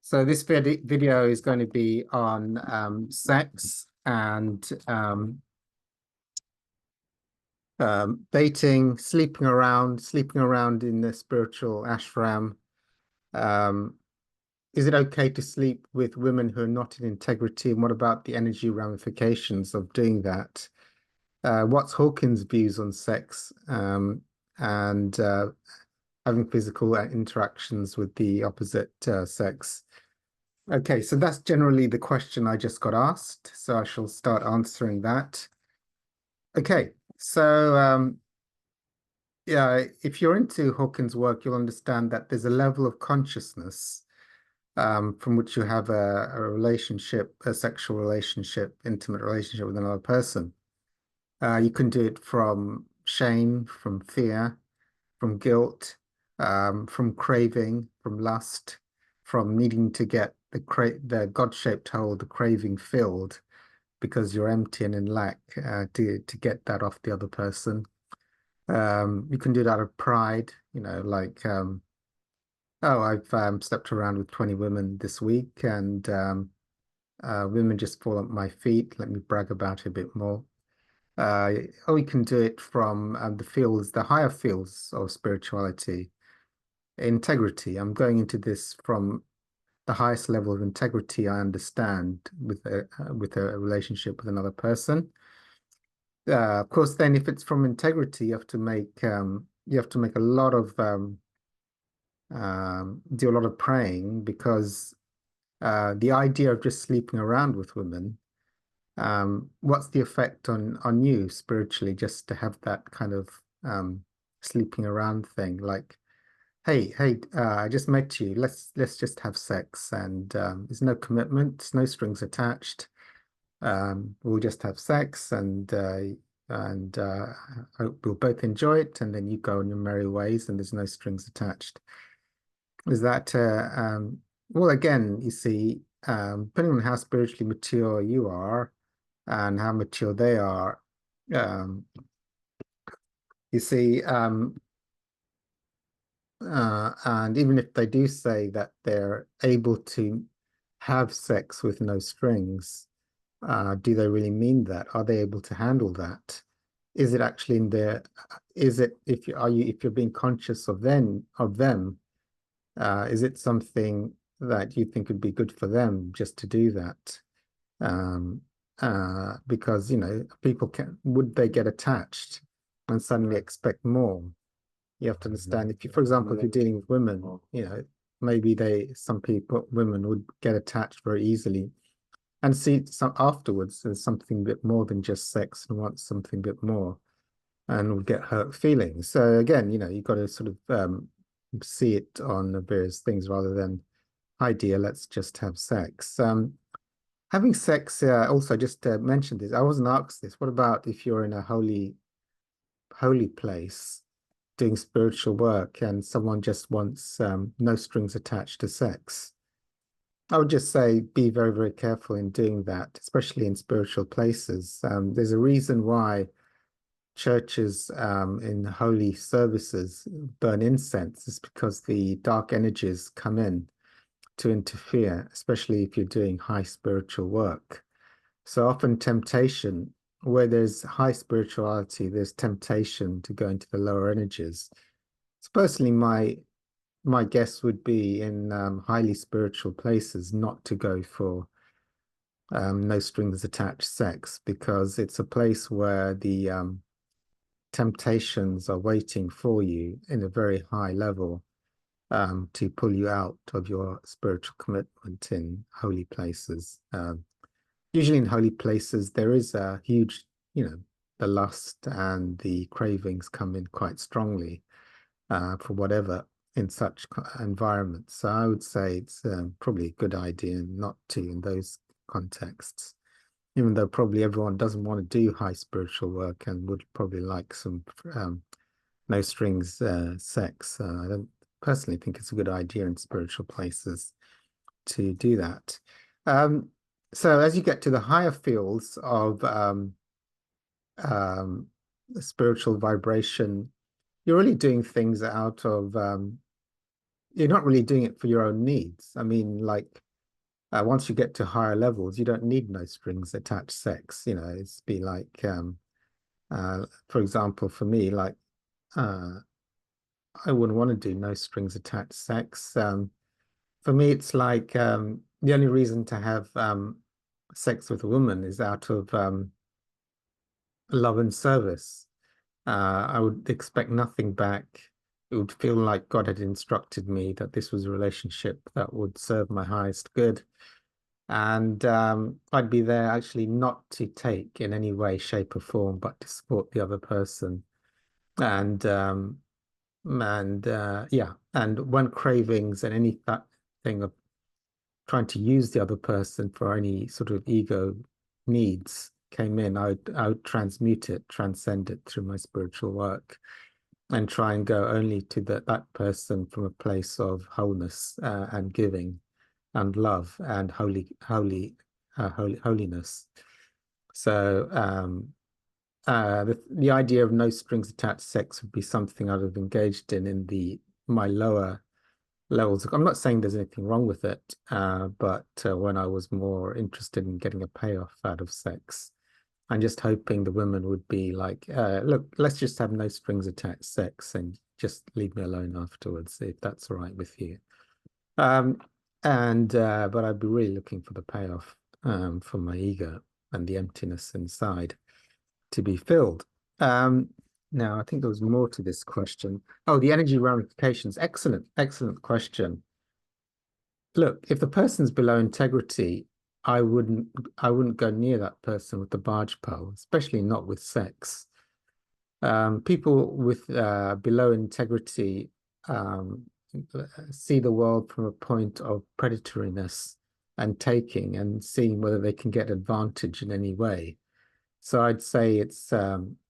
So this video is going to be on sex and dating, sleeping around in the spiritual ashram. Um, is it okay to sleep with women who are not in integrity? And what about the energy ramifications of doing that? What's Hawkins' views on sex and having physical interactions with the opposite sex? Okay, so that's generally the question I just got asked, so I shall start answering that. Okay, so yeah, if you're into Hawkins' work, you'll understand that there's a level of consciousness from which you have a relationship, a sexual relationship, intimate relationship with another person. You can do it from shame, from fear, from guilt, from craving, from lust, from needing to get the God-shaped hole, the craving filled because you're empty and in lack to get that off the other person. You can do that out of pride, like oh, I've slept around with 20 women this week, and women just fall at my feet. Let me brag about it a bit more. Or you can do it from the higher fields of spirituality, integrity. I'm going into this from the highest level of integrity I understand with a relationship with another person. Of course, then if it's from integrity, you have to make a lot of do a lot of praying because the idea of just sleeping around with women, what's the effect on you spiritually just to have that kind of sleeping around thing? Like, hey, I just met you. Let's just have sex, and there's no commitment, no strings attached. We'll just have sex, and hope we'll both enjoy it, and then you go on your merry ways, and there's no strings attached. Is that well? Again, you see, depending on how spiritually mature you are and how mature they are, um, you see, and even if they do say that they're able to have sex with no strings, do they really mean that? Are they able to handle that? Is it actually in their, is it, if you're being conscious of them, is it something that you think would be good for them just to do that? Um, because, people would they get attached and suddenly expect more? You have to understand if you, for example, if you're dealing with women, maybe women would get attached very easily and see some afterwards as something a bit more than just sex and want something a bit more and will get hurt feelings. So again, you've got to sort of see it on various things rather than idea, let's just have sex. Having sex, also just to mention this, I wasn't asked this. What about if you're in a holy place doing spiritual work and someone just wants no strings attached to sex? I would just say be very, very careful in doing that, especially in spiritual places. There's a reason why churches in holy services burn incense. Is because the dark energies come in to interfere, especially if you're doing high spiritual work. So often temptation, where there's high spirituality, there's temptation to go into the lower energies. So personally, my guess would be in highly spiritual places not to go for no strings attached sex, because it's a place where the temptations are waiting for you in a very high level to pull you out of your spiritual commitment in holy places. Usually in holy places, there is a huge, the lust and the cravings come in quite strongly for whatever in such environments. So I would say it's probably a good idea not to in those contexts, even though probably everyone doesn't want to do high spiritual work and would probably like some no strings sex. I don't personally think it's a good idea in spiritual places to do that. So as you get to the higher fields of spiritual vibration, you're really doing things out of you're not really doing it for your own needs. I mean, like once you get to higher levels, you don't need no strings attached sex. You know, it's be like, for example, for me, like uh, I wouldn't want to do no strings attached sex. For me, it's like the only reason to have sex with a woman is out of love and service. I would expect nothing back. It would feel like God had instructed me that this was a relationship that would serve my highest good. And I'd be there actually not to take in any way, shape, or form, but to support the other person. And yeah, and when cravings and any that thing of trying to use the other person for any sort of ego needs came in, I would transmute it, transcend it through my spiritual work, and try and go only to that person from a place of wholeness and giving and love and holiness. So the idea of no strings attached sex would be something I'd have engaged in the my lower levels. I'm not saying there's anything wrong with it, but when I was more interested in getting a payoff out of sex, I'm just hoping the women would be like, look, let's just have no strings attached sex and just leave me alone afterwards, if that's all right with you. Um, and but I'd be really looking for the payoff for my ego and the emptiness inside to be filled. Um, Now, I think there was more to this question. Oh, the energy ramifications. Excellent, excellent question. Look, if the person's below integrity, I wouldn't go near that person with the barge pole, especially not with sex. People with below integrity um, see the world from a point of predatoriness and taking and seeing whether they can get advantage in any way. So I'd say it's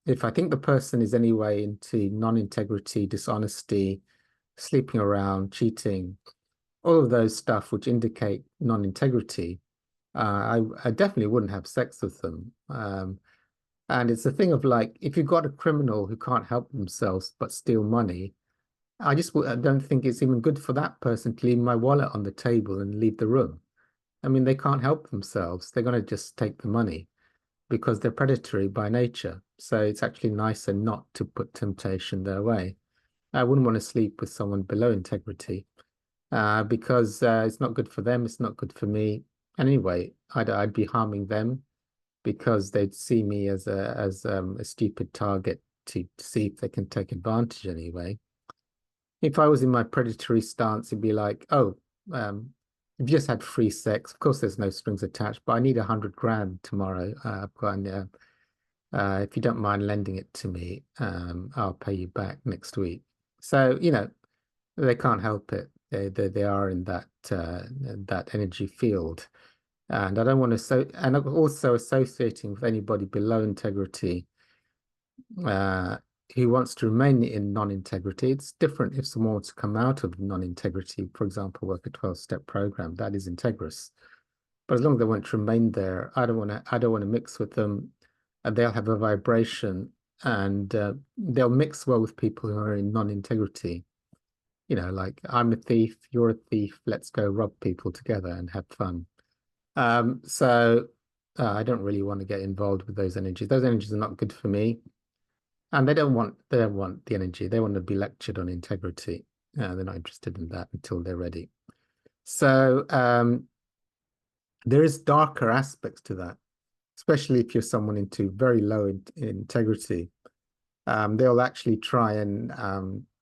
if I think the person is anyway into non-integrity, dishonesty, sleeping around, cheating, all of those stuff which indicate non-integrity, I definitely wouldn't have sex with them. And it's a thing of like, if you've got a criminal who can't help themselves but steal money, I don't think it's even good for that person to leave my wallet on the table and leave the room. I mean, they can't help themselves. They're going to just take the money because they're predatory by nature. So it's actually nicer not to put temptation their way. I wouldn't want to sleep with someone below integrity because it's not good for them. It's not good for me. And anyway, I'd be harming them because they'd see me as a stupid target to see if they can take advantage anyway. If I was in my predatory stance, it'd be like, oh, you've just had free sex. Of course, there's no strings attached, but I need 100 grand tomorrow. I've got, if you don't mind lending it to me, I'll pay you back next week. So, they can't help it. They are in that energy field. And I don't want to and also associating with anybody below integrity uh, who wants to remain in non-integrity. It's different if someone wants to come out of non-integrity, for example, work a 12-step program, that is integrous. But as long as they want to remain there, I don't want to mix with them. And they'll have a vibration and they'll mix well with people who are in non-integrity. Like I'm a thief, you're a thief, let's go rob people together and have fun. So I don't really want to get involved with those energies. Those energies are not good for me. And they don't want the energy. They want to be lectured on integrity. They're not interested in that until they're ready. So there is darker aspects to that, especially if you're someone into very low integrity. They'll actually try and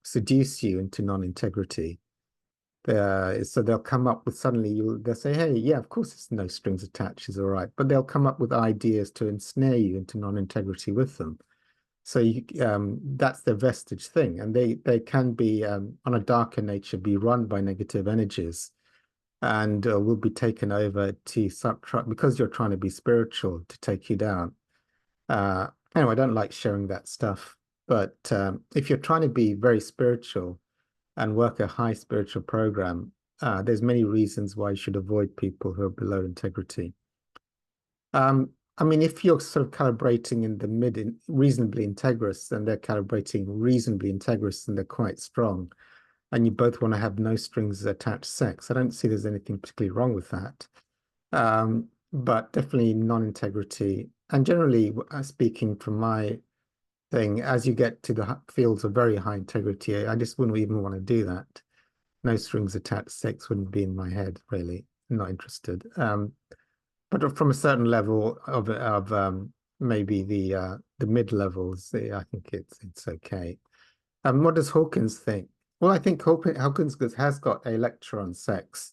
seduce you into non-integrity. So they'll come up with they'll say, hey, yeah, of course, it's no strings attached, is all right. But they'll come up with ideas to ensnare you into non-integrity with them. So that's their vestige thing. And they can be, on a darker nature, be run by negative energies and will be taken over because you're trying to be spiritual to take you down. Anyway, I don't like sharing that stuff. But if you're trying to be very spiritual and work a high spiritual program, there's many reasons why you should avoid people who are below integrity. I mean, if you're sort of calibrating in the reasonably integrous, and they're calibrating reasonably integrous, and they're quite strong, and you both want to have no strings attached sex. I don't see there's anything particularly wrong with that. But definitely non-integrity. And generally, speaking from my thing, as you get to the fields of very high integrity, I just wouldn't even want to do that. No strings attached sex wouldn't be in my head, really. Not interested. But from a certain level of maybe the mid levels, I think it's okay. What does Hawkins think? Well, I think Hawkins has got a lecture on sex,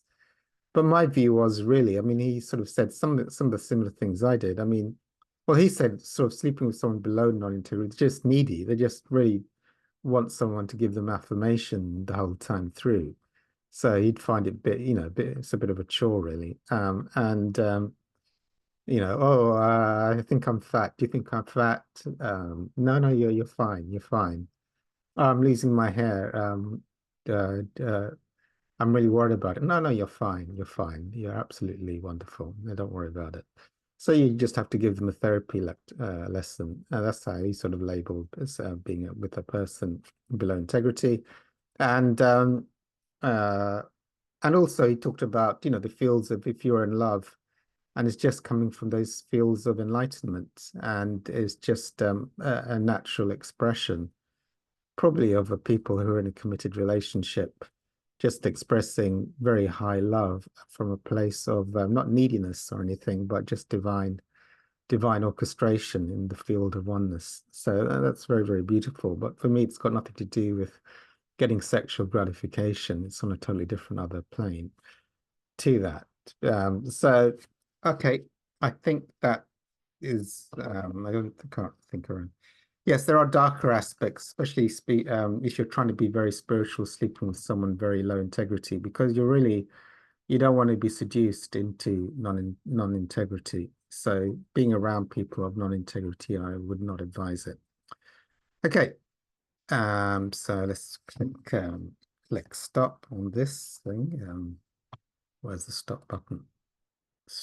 but my view was really, I mean, he sort of said some of the similar things I did. I mean, well, he said sort of sleeping with someone below non-integrity, it's just needy. They just really want someone to give them affirmation the whole time through. So he'd find it a bit, it's a bit of a chore, really. Oh, I think I'm fat. Do you think I'm fat? No, no, you're fine. You're fine. Oh, I'm losing my hair. Uh, uh, I'm really worried about it. No, no, you're fine. You're fine. You're absolutely wonderful. No, don't worry about it. So you just have to give them a therapy lesson. That's how he sort of labeled as being with a person below integrity. And uh, and also he talked about, the fields of if you're in love and it's just coming from those fields of enlightenment and it's just a natural expression, probably of a people who are in a committed relationship, just expressing very high love from a place of not neediness or anything, but just divine orchestration in the field of oneness. So that's very, very beautiful. But for me, it's got nothing to do with getting sexual gratification. It's on a totally different other plane to that. So, okay, I think that is, I can't think around. Yes, there are darker aspects, especially if you're trying to be very spiritual, sleeping with someone very low integrity, because you don't want to be seduced into non-integrity. So being around people of non-integrity, I would not advise it. Okay, so let's click stop on this thing. Where's the stop button?